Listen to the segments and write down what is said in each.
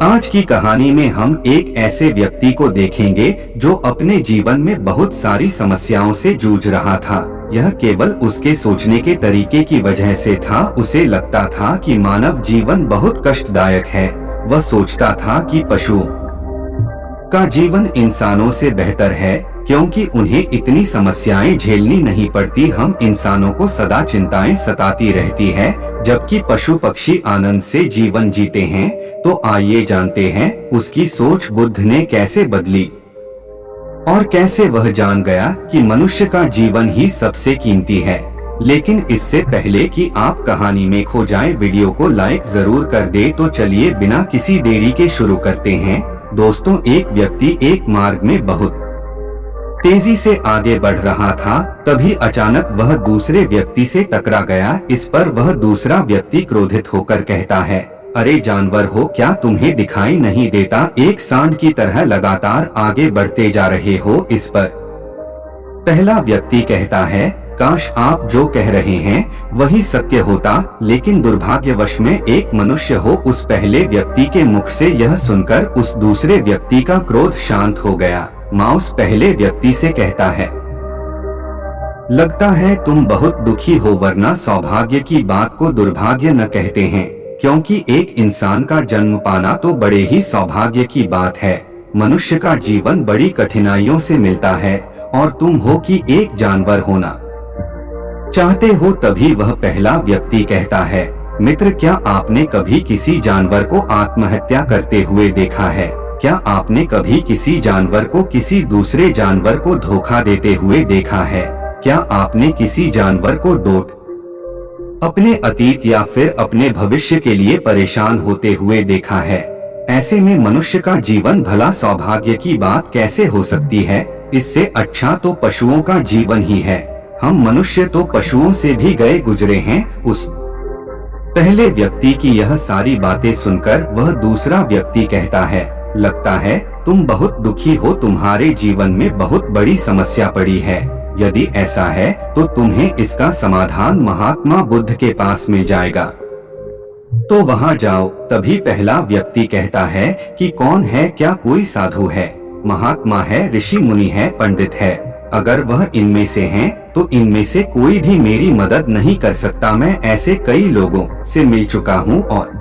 आज की कहानी में हम एक ऐसे व्यक्ति को देखेंगे जो अपने जीवन में बहुत सारी समस्याओं से जूझ रहा था। यह केवल उसके सोचने के तरीके की वजह से था। उसे लगता था कि मानव जीवन बहुत कष्टदायक है। वह सोचता था कि पशुओं का जीवन इंसानों से बेहतर है, क्योंकि उन्हें इतनी समस्याएं झेलनी नहीं पड़ती। हम इंसानों को सदा चिंताएं सताती रहती है, जबकि पशु पक्षी आनंद से जीवन जीते हैं। तो आइए जानते हैं उसकी सोच बुद्ध ने कैसे बदली और कैसे वह जान गया कि मनुष्य का जीवन ही सबसे कीमती है। लेकिन इससे पहले कि आप कहानी में खो जाएं, वीडियो को लाइक जरूर कर दे। तो चलिए बिना किसी देरी के शुरू करते हैं। दोस्तों, एक व्यक्ति एक मार्ग में बहुत तेजी से आगे बढ़ रहा था। तभी अचानक वह दूसरे व्यक्ति से टकरा गया। इस पर वह दूसरा व्यक्ति क्रोधित होकर कहता है, अरे जानवर हो, क्या तुम्हें दिखाई नहीं देता? एक सांड की तरह लगातार आगे बढ़ते जा रहे हो। इस पर पहला व्यक्ति कहता है, काश आप जो कह रहे हैं वही सत्य होता, लेकिन दुर्भाग्यवश में एक मनुष्य हो। उस पहले व्यक्ति के मुख से यह सुनकर उस दूसरे व्यक्ति का क्रोध शांत हो गया। माउस पहले व्यक्ति से कहता है, लगता है तुम बहुत दुखी हो, वरना सौभाग्य की बात को दुर्भाग्य न कहते हैं, क्योंकि एक इंसान का जन्म पाना तो बड़े ही सौभाग्य की बात है। मनुष्य का जीवन बड़ी कठिनाइयों से मिलता है और तुम हो कि एक जानवर होना चाहते हो। तभी वह पहला व्यक्ति कहता है, मित्र, क्या आपने कभी किसी जानवर को आत्महत्या करते हुए देखा है? क्या आपने कभी किसी जानवर को किसी दूसरे जानवर को धोखा देते हुए देखा है? क्या आपने किसी जानवर को अपने अतीत या फिर अपने भविष्य के लिए परेशान होते हुए देखा है? ऐसे में मनुष्य का जीवन भला सौभाग्य की बात कैसे हो सकती है? इससे अच्छा तो पशुओं का जीवन ही है। हम मनुष्य तो पशुओं से भी गए गुजरे हैं। उस पहले व्यक्ति की यह सारी बातें सुनकर वह दूसरा व्यक्ति कहता है, लगता है तुम बहुत दुखी हो, तुम्हारे जीवन में बहुत बड़ी समस्या पड़ी है। यदि ऐसा है तो तुम्हें इसका समाधान महात्मा बुद्ध के पास मिल जाएगा, तो वहां जाओ। तभी पहला व्यक्ति कहता है कि कौन है? क्या कोई साधु है, महात्मा है, ऋषि मुनि है, पंडित है? अगर वह इनमें से हैं, तो इनमें से कोई भी मेरी मदद नहीं कर सकता। मैं ऐसे कई लोगों से मिल चुका हूँ और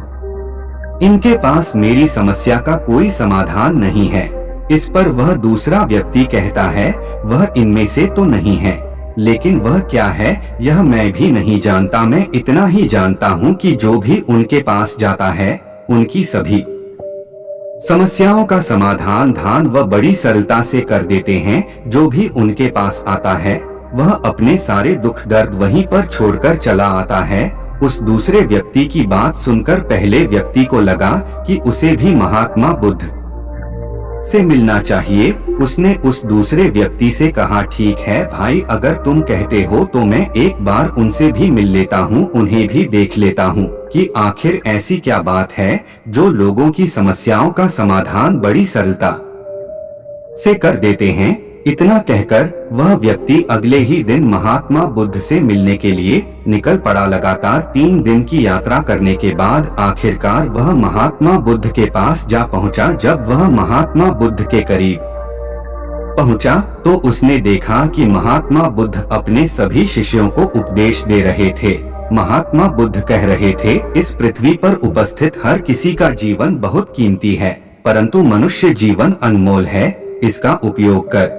इनके पास मेरी समस्या का कोई समाधान नहीं है। इस पर वह दूसरा व्यक्ति कहता है, वह इनमें से तो नहीं है, लेकिन वह क्या है यह मैं भी नहीं जानता। मैं इतना ही जानता हूँ कि जो भी उनके पास जाता है उनकी सभी समस्याओं का समाधान वह बड़ी सरलता से कर देते हैं। जो भी उनके पास आता है वह अपने सारे दुख दर्द वहीं पर छोड़कर चला आता है। उस दूसरे व्यक्ति की बात सुनकर पहले व्यक्ति को लगा कि उसे भी महात्मा बुद्ध से मिलना चाहिए। उसने उस दूसरे व्यक्ति से कहा, ठीक है भाई, अगर तुम कहते हो तो मैं एक बार उनसे भी मिल लेता हूँ, उन्हें भी देख लेता हूँ कि आखिर ऐसी क्या बात है जो लोगों की समस्याओं का समाधान बड़ी सरलता से कर देते हैं। इतना कहकर वह व्यक्ति अगले ही दिन महात्मा बुद्ध से मिलने के लिए निकल पड़ा। लगातार 3 दिन की यात्रा करने के बाद आखिरकार वह महात्मा बुद्ध के पास जा पहुंचा। जब वह महात्मा बुद्ध के करीब पहुंचा तो उसने देखा कि महात्मा बुद्ध अपने सभी शिष्यों को उपदेश दे रहे थे। महात्मा बुद्ध कह रहे थे, इस पृथ्वी पर उपस्थित हर किसी का जीवन बहुत कीमती है, परंतु मनुष्य जीवन अनमोल है। इसका उपयोग कर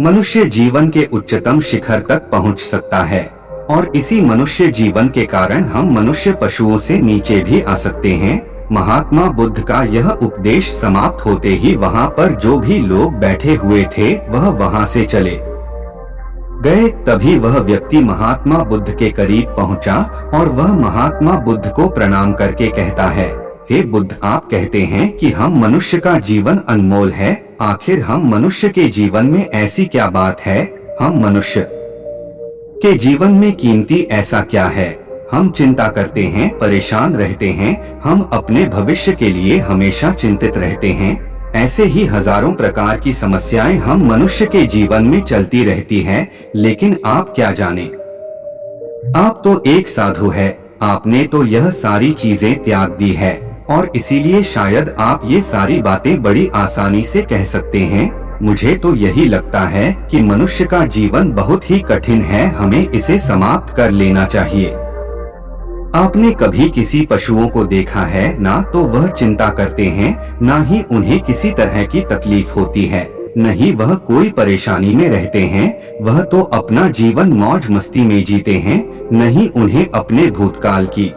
मनुष्य जीवन के उच्चतम शिखर तक पहुंच सकता है, और इसी मनुष्य जीवन के कारण हम मनुष्य पशुओं से नीचे भी आ सकते हैं। महात्मा बुद्ध का यह उपदेश समाप्त होते ही वहां पर जो भी लोग बैठे हुए थे वह वहां से चले गए। तभी वह व्यक्ति महात्मा बुद्ध के करीब पहुंचा और वह महात्मा बुद्ध को प्रणाम करके कहता है, हे बुद्ध, आप कहते हैं कि हम मनुष्य का जीवन अनमोल है। आखिर हम मनुष्य के जीवन में ऐसी क्या बात है? हम मनुष्य के जीवन में कीमती ऐसा क्या है? हम चिंता करते हैं, परेशान रहते हैं, हम अपने भविष्य के लिए हमेशा चिंतित रहते हैं। ऐसे ही हजारों प्रकार की समस्याएं हम मनुष्य के जीवन में चलती रहती हैं। लेकिन आप क्या जाने, आप तो एक साधु है, आपने तो यह सारी चीजें त्याग दी है और इसीलिए शायद आप ये सारी बातें बड़ी आसानी से कह सकते हैं। मुझे तो यही लगता है कि मनुष्य का जीवन बहुत ही कठिन है, हमें इसे समाप्त कर लेना चाहिए। आपने कभी किसी पशुओं को देखा है? ना तो वह चिंता करते हैं, ना ही उन्हें किसी तरह की तकलीफ होती है, नहीं वह कोई परेशानी में रहते हैं। वह तो अपना जीवन मौज मस्ती में जीते हैं, नहीं उन्हें अपने भूतकाल की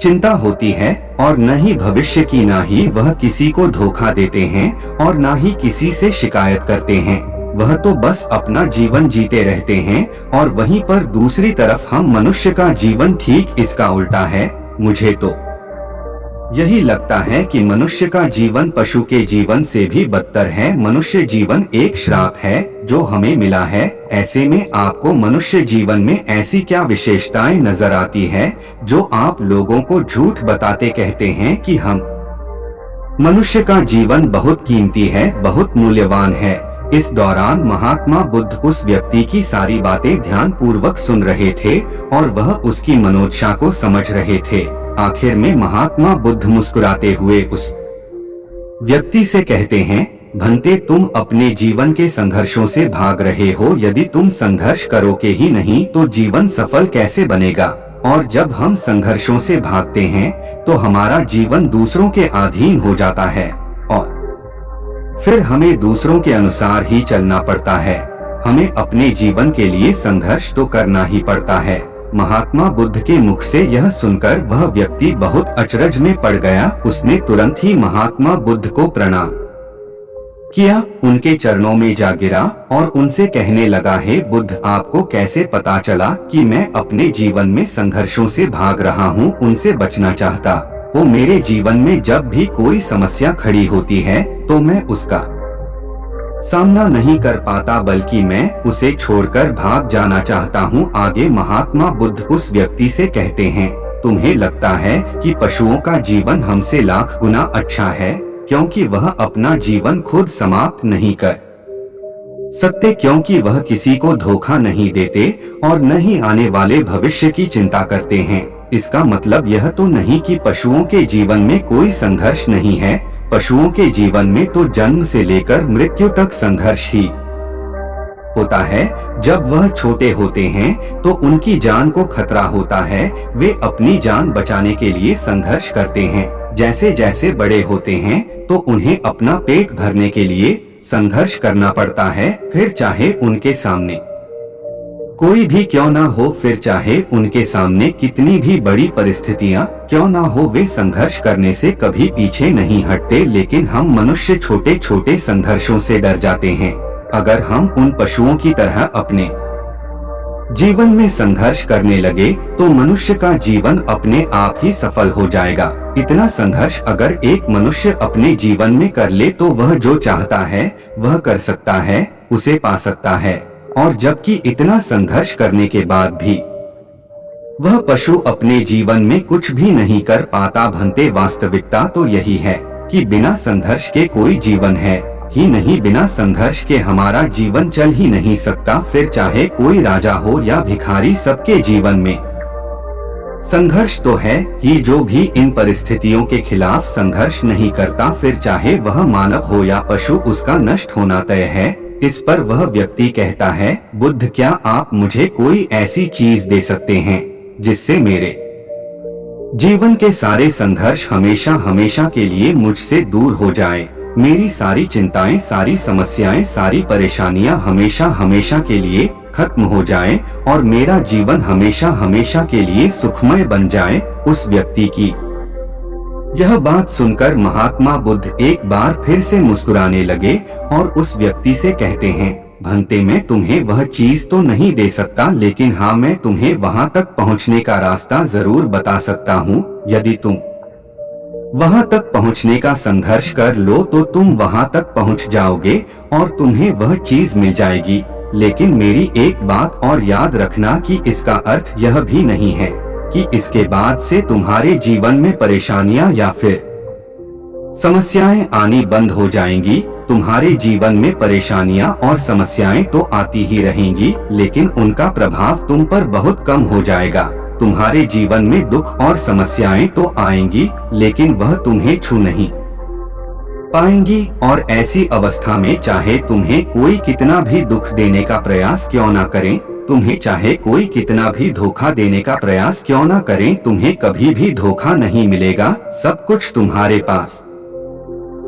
चिंता होती है और न ही भविष्य की। ना ही वह किसी को धोखा देते हैं और ना ही किसी से शिकायत करते हैं। वह तो बस अपना जीवन जीते रहते हैं। और वहीं पर दूसरी तरफ हम मनुष्य का जीवन ठीक इसका उल्टा है। मुझे तो यही लगता है कि मनुष्य का जीवन पशु के जीवन से भी बदतर है। मनुष्य जीवन एक श्राप है जो हमें मिला है। ऐसे में आपको मनुष्य जीवन में ऐसी क्या विशेषताएं नजर आती है जो आप लोगों को झूठ बताते कहते हैं कि हम मनुष्य का जीवन बहुत कीमती है, बहुत मूल्यवान है। इस दौरान महात्मा बुद्ध उस व्यक्ति की सारी बातें ध्यान पूर्वक सुन रहे थे और वह उसकी मनोदशा को समझ रहे थे। आखिर में महात्मा बुद्ध मुस्कुराते हुए उस व्यक्ति से कहते हैं, भंते तुम अपने जीवन के संघर्षों से भाग रहे हो। यदि तुम संघर्ष करोगे ही नहीं तो जीवन सफल कैसे बनेगा? और जब हम संघर्षों से भागते हैं तो हमारा जीवन दूसरों के अधीन हो जाता है और फिर हमें दूसरों के अनुसार ही चलना पड़ता है। हमें अपने जीवन के लिए संघर्ष तो करना ही पड़ता है। महात्मा बुद्ध के मुख से यह सुनकर वह व्यक्ति बहुत अचरज में पड़ गया। उसने तुरंत ही महात्मा बुद्ध को प्रणाम किया, उनके चरणों में जा गिरा और उनसे कहने लगा, हे बुद्ध, आपको कैसे पता चला कि मैं अपने जीवन में संघर्षों से भाग रहा हूँ, उनसे बचना चाहता हूँ। मेरे जीवन में जब भी कोई समस्या खड़ी होती है तो मैं उसका सामना नहीं कर पाता, बल्कि मैं उसे छोड़कर भाग जाना चाहता हूँ। आगे महात्मा बुद्ध उस व्यक्ति से कहते हैं, तुम्हें लगता है कि पशुओं का जीवन हमसे लाख गुना अच्छा है, क्योंकि वह अपना जीवन खुद समाप्त नहीं कर सकते, क्योंकि वह किसी को धोखा नहीं देते और न ही आने वाले भविष्य की चिंता करते हैं। इसका मतलब यह तो नहीं कि पशुओं के जीवन में कोई संघर्ष नहीं है। पशुओं के जीवन में तो जन्म से लेकर मृत्यु तक संघर्ष ही होता है। जब वह छोटे होते हैं तो उनकी जान को खतरा होता है, वे अपनी जान बचाने के लिए संघर्ष करते हैं। जैसे जैसे बड़े होते हैं तो उन्हें अपना पेट भरने के लिए संघर्ष करना पड़ता है, फिर चाहे उनके सामने कोई भी क्यों ना हो, फिर चाहे उनके सामने कितनी भी बड़ी परिस्थितियां क्यों ना हो, वे संघर्ष करने से कभी पीछे नहीं हटते। लेकिन हम मनुष्य छोटे छोटे संघर्षों से डर जाते हैं। अगर हम उन पशुओं की तरह अपने जीवन में संघर्ष करने लगे तो मनुष्य का जीवन अपने आप ही सफल हो जाएगा। इतना संघर्ष अगर एक मनुष्य अपने जीवन में कर ले तो वह जो चाहता है वह कर सकता है, उसे पा सकता है। और जबकि इतना संघर्ष करने के बाद भी वह पशु अपने जीवन में कुछ भी नहीं कर पाता। भंते वास्तविकता तो यही है कि बिना संघर्ष के कोई जीवन है ही नहीं, बिना संघर्ष के हमारा जीवन चल ही नहीं सकता। फिर चाहे कोई राजा हो या भिखारी, सबके जीवन में संघर्ष तो है ही। जो भी इन परिस्थितियों के खिलाफ संघर्ष नहीं करता, फिर चाहे वह मानव हो या पशु, उसका नष्ट होना तय है। इस पर वह व्यक्ति कहता है, बुद्ध, क्या आप मुझे कोई ऐसी चीज दे सकते हैं जिससे मेरे जीवन के सारे संघर्ष हमेशा हमेशा के लिए मुझसे दूर हो जाएं? मेरी सारी चिंताएं, सारी समस्याएं, सारी परेशानियां हमेशा हमेशा के लिए खत्म हो जाएं और मेरा जीवन हमेशा हमेशा के लिए सुखमय बन जाए। उस व्यक्ति की यह बात सुनकर महात्मा बुद्ध एक बार फिर से मुस्कुराने लगे और उस व्यक्ति से कहते हैं, भंते, मैं तुम्हें वह चीज तो नहीं दे सकता, लेकिन हाँ, मैं तुम्हें वहां तक पहुंचने का रास्ता जरूर बता सकता हूँ। यदि तुम वहां तक पहुंचने का संघर्ष कर लो तो तुम वहां तक पहुंच जाओगे और तुम्हें वह चीज मिल जाएगी। लेकिन मेरी एक बात और याद रखना कि इसका अर्थ यह भी नहीं है कि इसके बाद से तुम्हारे जीवन में परेशानियां या फिर समस्याएं आनी बंद हो जाएंगी। तुम्हारे जीवन में परेशानियां और समस्याएं तो आती ही रहेंगी, लेकिन उनका प्रभाव तुम पर बहुत कम हो जाएगा। तुम्हारे जीवन में दुख और समस्याएं तो आएंगी, लेकिन वह तुम्हें छू नहीं पाएंगी। और ऐसी अवस्था में चाहे तुम्हें कोई कितना भी दुख देने का प्रयास क्यों ना करें, तुम्हें चाहे कोई कितना भी धोखा देने का प्रयास क्यों ना करें, तुम्हें कभी भी धोखा नहीं मिलेगा। सब कुछ तुम्हारे पास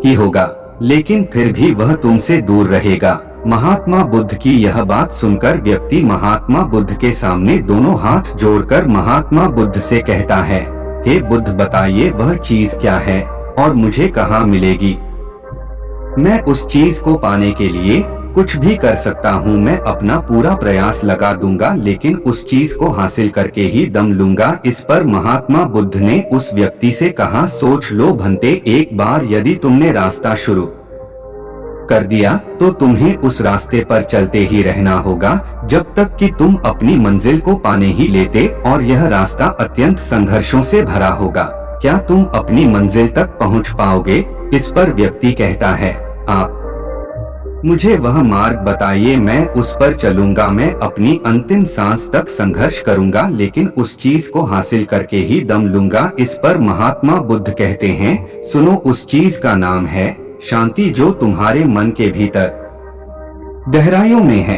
ही होगा, लेकिन फिर भी वह तुमसे दूर रहेगा। महात्मा बुद्ध की यह बात सुनकर व्यक्ति महात्मा बुद्ध के सामने दोनों हाथ जोड़कर महात्मा बुद्ध से कहता है, हे बुद्ध, बताइए वह चीज क्या है और मुझे कहाँ मिलेगी। मैं उस चीज को पाने के लिए कुछ भी कर सकता हूँ, मैं अपना पूरा प्रयास लगा दूंगा, लेकिन उस चीज को हासिल करके ही दम लूंगा। इस पर महात्मा बुद्ध ने उस व्यक्ति से कहा, सोच लो भंते, एक बार यदि तुमने रास्ता शुरू कर दिया तो तुम्हें उस रास्ते पर चलते ही रहना होगा जब तक कि तुम अपनी मंजिल को पाने ही लेते, और यह रास्ता अत्यंत संघर्षों से भरा होगा। क्या तुम अपनी मंजिल तक पहुंच पाओगे? इस पर व्यक्ति कहता है, आप मुझे वह मार्ग बताइए, मैं उस पर चलूंगा, मैं अपनी अंतिम सांस तक संघर्ष करूंगा, लेकिन उस चीज को हासिल करके ही दम लूंगा। इस पर महात्मा बुद्ध कहते हैं, सुनो, उस चीज का नाम है शांति, जो तुम्हारे मन के भीतर गहराइयों में है।